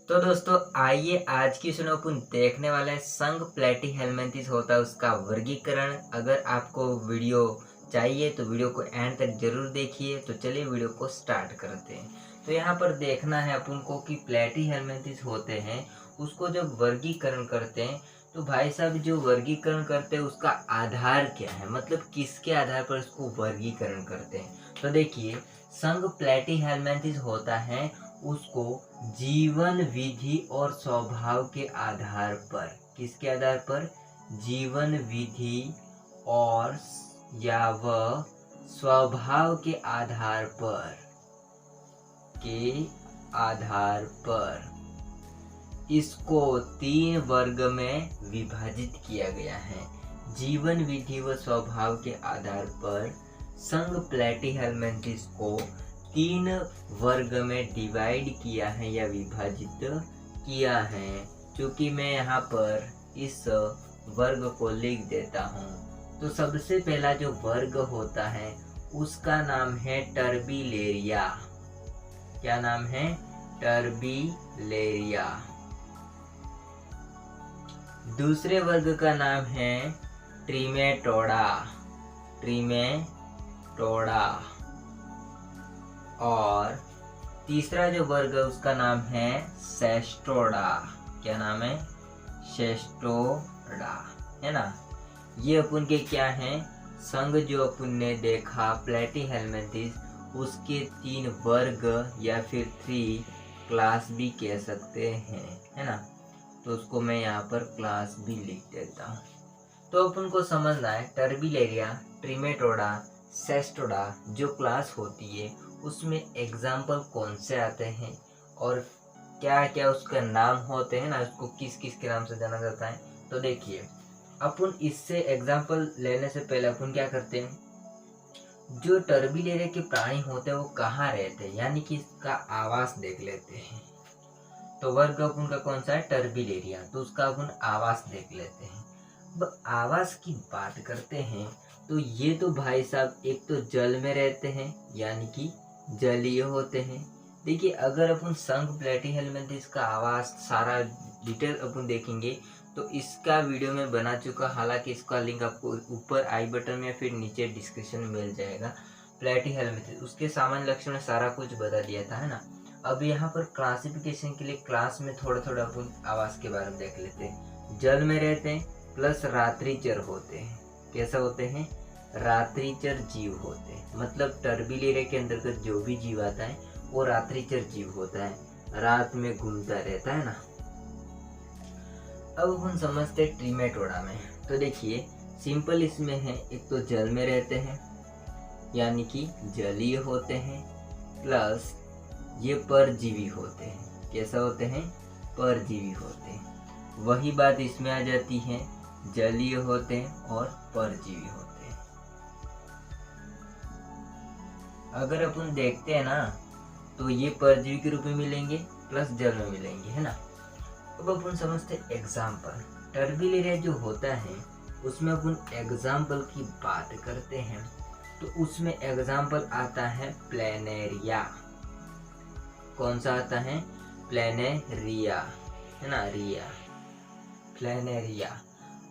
तो दोस्तों आइए आज की सुनो अपन देखने वाले हैं संघ प्लेटीहेल्मिन्थेस होता है उसका वर्गीकरण। अगर आपको वीडियो चाहिए तो वीडियो को एंड तक जरूर देखिए। तो चलिए वीडियो को स्टार्ट करते हैं। तो यहाँ पर देखना है अपन को कि प्लेटीहेल्मिन्थेस होते हैं उसको जब वर्गीकरण करते हैं तो भाई साहब जो वर्गीकरण करते हैं उसका आधार क्या है, मतलब किसके आधार पर इसको वर्गीकरण करते हैं। तो देखिए संघ प्लेटीहेल्मिन्थेस होता है उसको जीवन विधि और स्वभाव के आधार पर, किसके आधार पर, जीवन विधि और या वह स्वभाव के आधार पर, के आधार पर इसको 3 वर्ग में विभाजित किया गया है। जीवन विधि व स्वभाव के आधार पर संघ प्लेटीहेल्मिन्थेस को 3 वर्ग में डिवाइड किया है या विभाजित किया है। क्योंकि मैं यहाँ पर इस वर्ग को लिख देता हूँ। तो सबसे पहला जो वर्ग होता है उसका नाम है टर्बिलेरिया। क्या नाम है? टर्बिलेरिया। दूसरे वर्ग का नाम है ट्रिमेटोडा। ट्रिमेटोडा। और तीसरा जो वर्ग है उसका नाम है सेस्टोडा। क्या नाम है? सेस्टोडा, है ना। ये अपन के क्या है, संघ जो अपन ने देखा प्लेटीहेल्मिन्थेस उसके 3 वर्ग या फिर 3 क्लास भी कह सकते हैं, है ना। तो उसको मैं यहाँ पर क्लास भी लिख देता हूँ। तो अपन को समझना है टर्बिलेरिया, ट्रिमेटोडा, सेस्टोडा जो क्लास होती है उसमें एग्जाम्पल कौन से आते हैं और क्या क्या उसका नाम होते हैं ना, उसको किस किस के नाम से जाना जाता है। तो देखिए अपन इससे एग्जाम्पल लेने से पहले अपन क्या करते हैं, जो टर्बिलेरिया के प्राणी होते हैं वो कहाँ रहते हैं यानी कि इसका आवास देख लेते हैं। तो वर्ग अपन का कौन सा है? टर्बिलेरिया। तो उसका अपन आवास देख लेते हैं। अब आवास की बात करते हैं तो ये तो भाई साहब एक तो जल में रहते हैं यानी कि जलीय होते हैं। देखिए अगर अपन संघ प्लेटीहेल्मिन्थेस का आवास सारा डिटेल अपन देखेंगे तो इसका वीडियो में बना चुका, हालांकि इसका लिंक आपको ऊपर आई बटन में फिर नीचे डिस्क्रिप्शन में मिल जाएगा। प्लेटीहेल्मिन्थेस उसके सामान्य लक्षण में सारा कुछ बता दिया था, है ना। अब यहाँ पर क्लासिफिकेशन के लिए क्लास में थोड़ा थोड़ा अपन आवास के बारे में देख लेते हैं। जल में रहते हैं प्लस रात्रिचर होते हैं। कैसा होते हैं? रात्रिचर जीव होते हैं। मतलब टर्बिलेरिया के अंतर्गत जो भी जीव आता है वो रात्रिचर जीव होता है, रात में घूमता रहता है ना। अब अपन समझते हैं ट्रिमेटोडा में। तो देखिए सिंपल इसमें है, एक तो जल में रहते हैं यानी कि जलीय होते हैं, प्लस ये परजीवी होते हैं। कैसा होते हैं? परजीवी होते हैं। वही बात इसमें आ जाती है, जलीय होते हैं और परजीवी होते हैं। अगर अपन देखते हैं ना तो ये परजीवी के रूप में मिलेंगे प्लस जल में मिलेंगे, है ना। अब अपन समझते हैं एग्जाम्पल। टर्बिलेरिया जो होता है उसमें अपन एग्जाम्पल की बात करते हैं तो उसमें एग्जाम्पल आता है प्लेनेरिया। कौन सा आता है? प्लेनेरिया, है ना, रिया, प्लेनेरिया।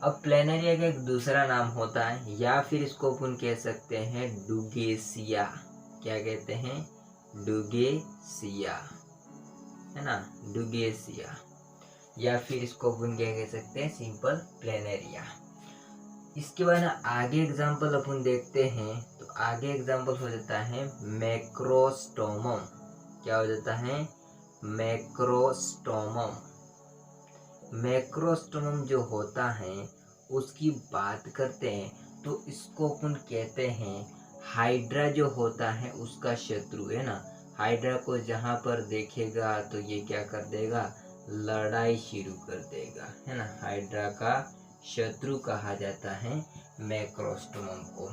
अब प्लेनेरिया का एक दूसरा नाम होता है या फिर इसको अपन कह सकते हैं डुगेसिया। क्या कहते हैं? डुगेसिया, है ना, डुगेसिया। या फिर इसको अपन क्या कह सकते हैं? Simple planaria. इसके बाद आगे एग्जाम्पल अपन देखते हैं तो आगे एग्जाम्पल हो जाता है मैक्रोस्टोमम। क्या हो जाता है? मैक्रोस्टोमम। मैक्रोस्टोमम जो होता है उसकी बात करते हैं तो इसको अपन कहते हैं हाइड्रा जो होता है उसका शत्रु, है ना। हाइड्रा को जहां पर देखेगा तो ये क्या कर देगा? लड़ाई शुरू कर देगा, है ना। हाइड्रा का शत्रु कहा जाता है मैक्रोस्टोमम को।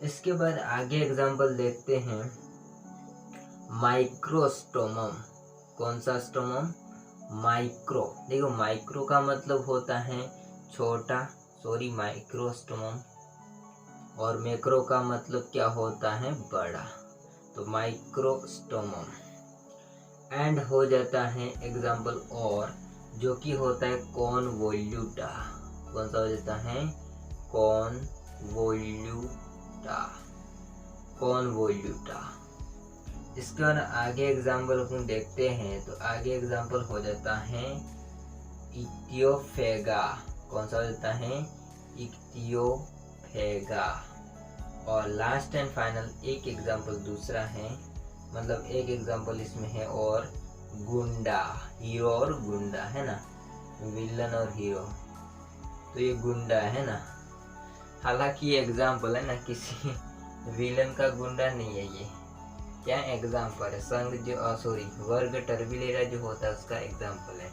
इसके बाद आगे एग्जाम्पल देखते हैं माइक्रोस्टोमम। कौन सा स्टोमम? माइक्रो। देखो माइक्रो का मतलब होता है छोटा, सॉरी माइक्रोस्टोमम, और मैक्रो का मतलब क्या होता है? बड़ा। तो माइक्रोस्टोमम। एंड हो जाता है एग्जाम्पल और, जो कि होता है कॉन्वोल्यूटा। कौन सा हो जाता है? कॉन्वोल्यूटा। कॉन्वोल्यूटा। इसके बाद आगे एग्जाम्पल अपन देखते हैं, तो आगे एग्जाम्पल हो जाता है इक्तियोफेगा। कौन सा हो जाता है? इक्तियोफेगा। और लास्ट एंड फाइनल एक एग्जाम्पल दूसरा है, मतलब एक एग्जाम्पल इसमें है और गुंडा। हीरो और गुंडा है ना, विलन और हीरो। तो ये गुंडा है ना, हालांकि ये एग्जाम्पल है ना, किसी विलन का गुंडा नहीं है ये, क्या एग्जाम्पल है। संघ जो सॉरी वर्ग टर्बिलेरा जो होता है उसका एग्जाम्पल है।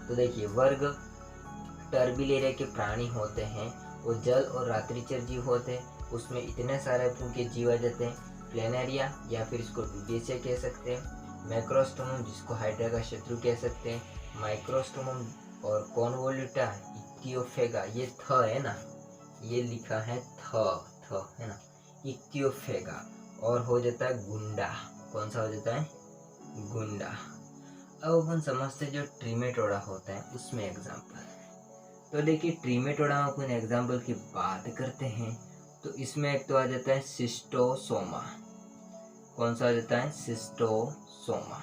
तो देखिए, वर्ग टर्बिलेरा के प्राणी होते हैं, वो जल और रात्रिचर जीव होते हैं। उसमें इतने सारे उनके जीव आ जाते हैं। प्लेनेरिया या फिर इसको डुगेसिया कह सकते हैं। मैक्रोस्टोमम जिसको हाइड्रा का शत्रु कह सकते हैं। माइक्रोस्टोमम और कॉन्वोल्यूटा, इक्तियोफेगा, ये थ है ना, ये लिखा है थ है ना, इक्तियोफेगा। और हो जाता है गुंडा। कौन सा हो जाता है? गुंडा। अब अपन समझते जो ट्रीमेटोडा होता है उसमें एग्जाम्पल। तो देखिए, ट्रीमेटोडा में अपन एग्जाम्पल की बात करते हैं, तो इसमें एक तो आ जाता है सिस्टोसोमा। कौन सा आ जाता है? सिस्टोसोमा।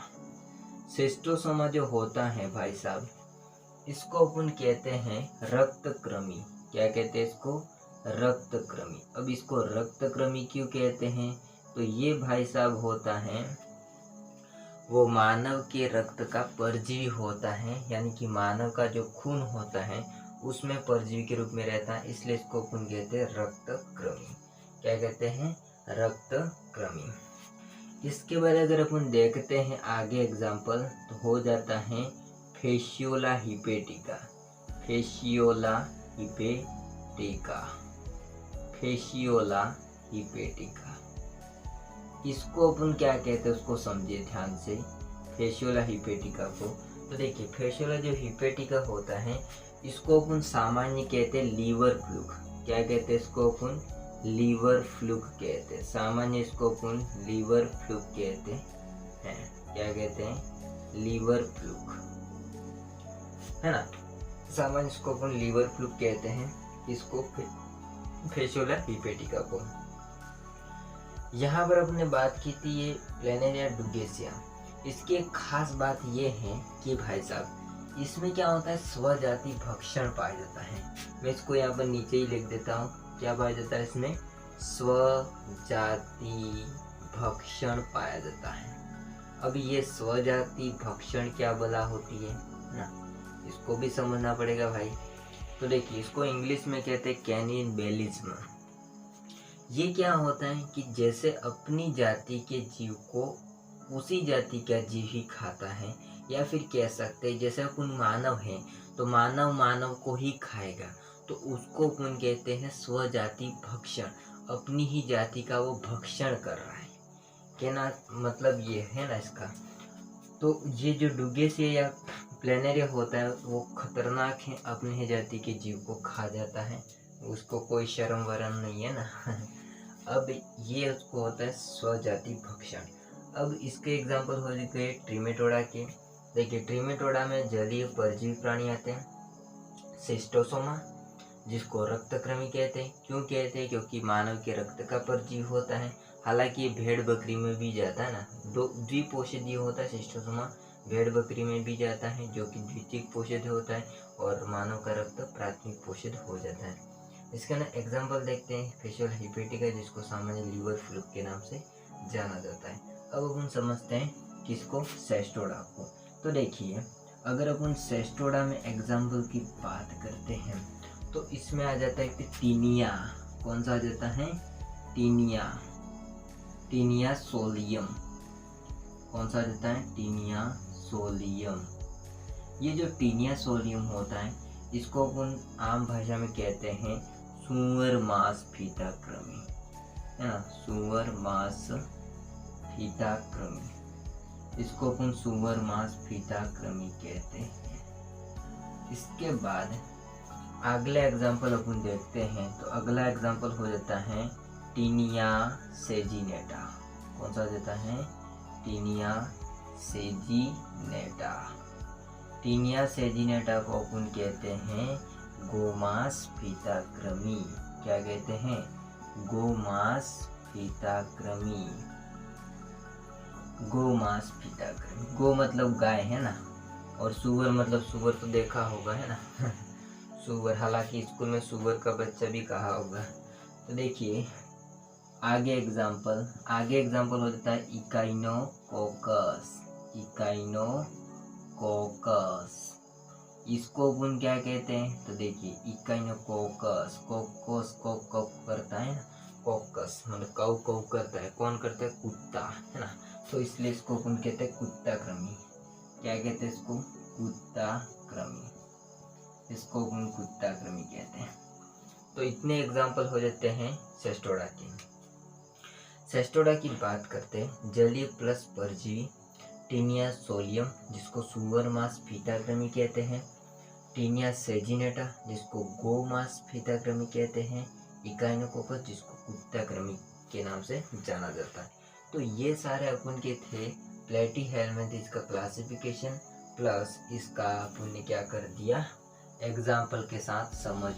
सिस्टोसोमा जो होता है भाई साहब, इसको अपन कहते हैं रक्तकृमि। क्या कहते हैं इसको? रक्तकृमि। अब इसको रक्तकृमि क्यों कहते हैं? तो ये भाई साहब होता है, वो मानव के रक्त का परजीवी होता है, यानी कि मानव का जो खून होता है उसमें परजीवी के रूप में रहता है, इसलिए इसको अपन कहते हैं रक्तकृमि। क्या कहते हैं? रक्तकृमि। इसके बाद अगर अपन देखते हैं आगे एग्जाम्पल, तो हो जाता है फेशियोला हिपेटिका। फेशियोला हिपेटिका। फेशियोला हिपेटिका, इसको अपन क्या कहते हैं उसको समझिए ध्यान से, फेशियोला हिपेटिका को। तो देखिए, फेशियोला जो हिपेटिका होता है इसको अपन सामान्य कहते हैं लीवर फ्लूक। क्या कहते हैं इसको अपन? लीवर फ्लूक कहते हैं। सामान्य इसको अपन लीवर फ्लूक कहते हैं। क्या कहते हैं? लीवर फ्लूक, है ना। सामान्य इसको अपन लीवर फ्लूक कहते हैं, इसको फेशियोला हिपेटिका को। यहाँ पर अपने बात की थी ये प्लेनेरिया डुगेसिया। इसकी एक खास बात ये है कि भाई साहब, इसमें क्या होता है? स्वजाति भक्षण पाया जाता है। मैं इसको यहाँ पर नीचे ही लिख देता हूँ। क्या पाया जाता है इसमें? स्वजाति भक्षण पाया जाता है। अब ये स्वजाति भक्षण क्या बला होती है ना, इसको भी समझना पड़ेगा भाई। तो देखिए, इसको इंग्लिश में कहते हैं कैनिबेलिज्म। ये क्या होता है कि जैसे अपनी जाति के जीव को उसी जाति का जीव ही खाता है, या फिर कह सकते हैं जैसे अपन मानव हैं तो मानव मानव को ही खाएगा, तो उसको अपन कहते हैं स्वजाति भक्षण। अपनी ही जाति का वो भक्षण कर रहा है, कहना मतलब ये है ना इसका। तो ये जो डुगेसिया या प्लेनेरिया होता है वो खतरनाक है, अपनी ही जाति के जीव को खा जाता है, उसको कोई शर्म वरम नहीं है ना। अब ये उसको होता है स्वजाति भक्षण। अब इसके एग्जाम्पल हो गए ट्रीमेटोडा के। देखिए, ट्रीमेटोडा में जलीय परजीवी प्राणी आते हैं। सिस्टोसोमा जिसको रक्तकृमि कहते हैं। क्यों कहते हैं? क्योंकि मानव के रक्त का परजीवी होता है। हालांकि ये भेड़ बकरी में भी जाता है ना, द्विपोषित होता है सिस्टोसोमा। भेड़ बकरी में भी जाता है जो कि द्वितीयक पोषित होता है, और मानव का रक्त प्राथमिक पोषित हो जाता है। इसका ना एग्जाम्पल देखते हैं फेशियोला हिपेटिका, जिसको सामान्य लीवर फ्लूक के नाम से जाना जाता है। अब अपन समझते हैं किसको? सेस्टोडा को। तो देखिए, अगर अपन सेस्टोडा में एग्जाम्पल की बात करते हैं तो इसमें आ जाता है कि टीनिया। कौन सा आ जाता है? टीनिया। Taenia solium. कौन सा आ जाता है? Taenia solium. ये जो टीनिया सोलियम होता है इसको अपन आम भाषा में कहते हैं सुअर मांस फीताकृमि, है ना। सुअर मांस फीताकृमि, इसको अपन सुअर मांस फीताकृमि कहते हैं। इसके बाद अगला एग्जाम्पल अपन देखते हैं, तो अगला एग्जाम्पल हो जाता है टीनिया सेजिनेटा। कौन सा हो जाता है? Taenia saginata. टीनिया सेजिनेटा को अपन कहते हैं गोमांस फीताकृमि। क्या कहते हैं? गोमांस फीताकृमि। गोमांस फीताकृमि। गो मतलब गाय है ना, और सुअर मतलब सुअर तो देखा होगा है ना सुअर, हालांकि स्कूल में सुअर का बच्चा भी कहा होगा। तो देखिए आगे एग्जाम्पल हो जाता है इकाइनोकोकस। इकाइनोकोकस इसको अपन क्या कहते हैं? तो देखिए इकाइनोकोकस, कोकस को करता है ना, कोकस मतलब कौ कौ करता है। कौन करता है? कुत्ता, है ना। तो इसलिए इसको अपन कहते हैं कुत्ता कृमि। क्या कहते हैं इसको? कुत्ता कृमि। इसको अपन कुत्ता कृमि कहते हैं। तो इतने एग्जाम्पल हो जाते हैं सेस्टोडा के। सेस्टोडा की बात करते हैं, जलीय प्लस परजीवी टीनिया सोलियम जिसको सुअर मांस फीताकृमि कहते हैं, टीनिया सेजिनेटा जिसको गो मांस फीताकृमि कहते हैं, इकाइनोकोकस जिसको कुत्ता कृमि के नाम से जाना जाता है। तो ये सारे अपन के थे प्लेटीहेल्मिन्थेस का क्लासिफिकेशन, प्लस इसका अपन ने क्या कर दिया, एग्जाम्पल के साथ समझ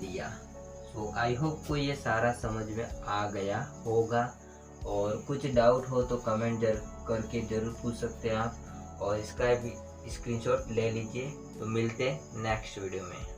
लिया। सो आई होप को ये सारा समझ में आ गया होगा, और कुछ डाउट हो तो कमेंट करके ज़रूर पूछ सकते हैं आप, और इसका भी स्क्रीनशॉट ले लीजिए। तो मिलते हैं नेक्स्ट वीडियो में।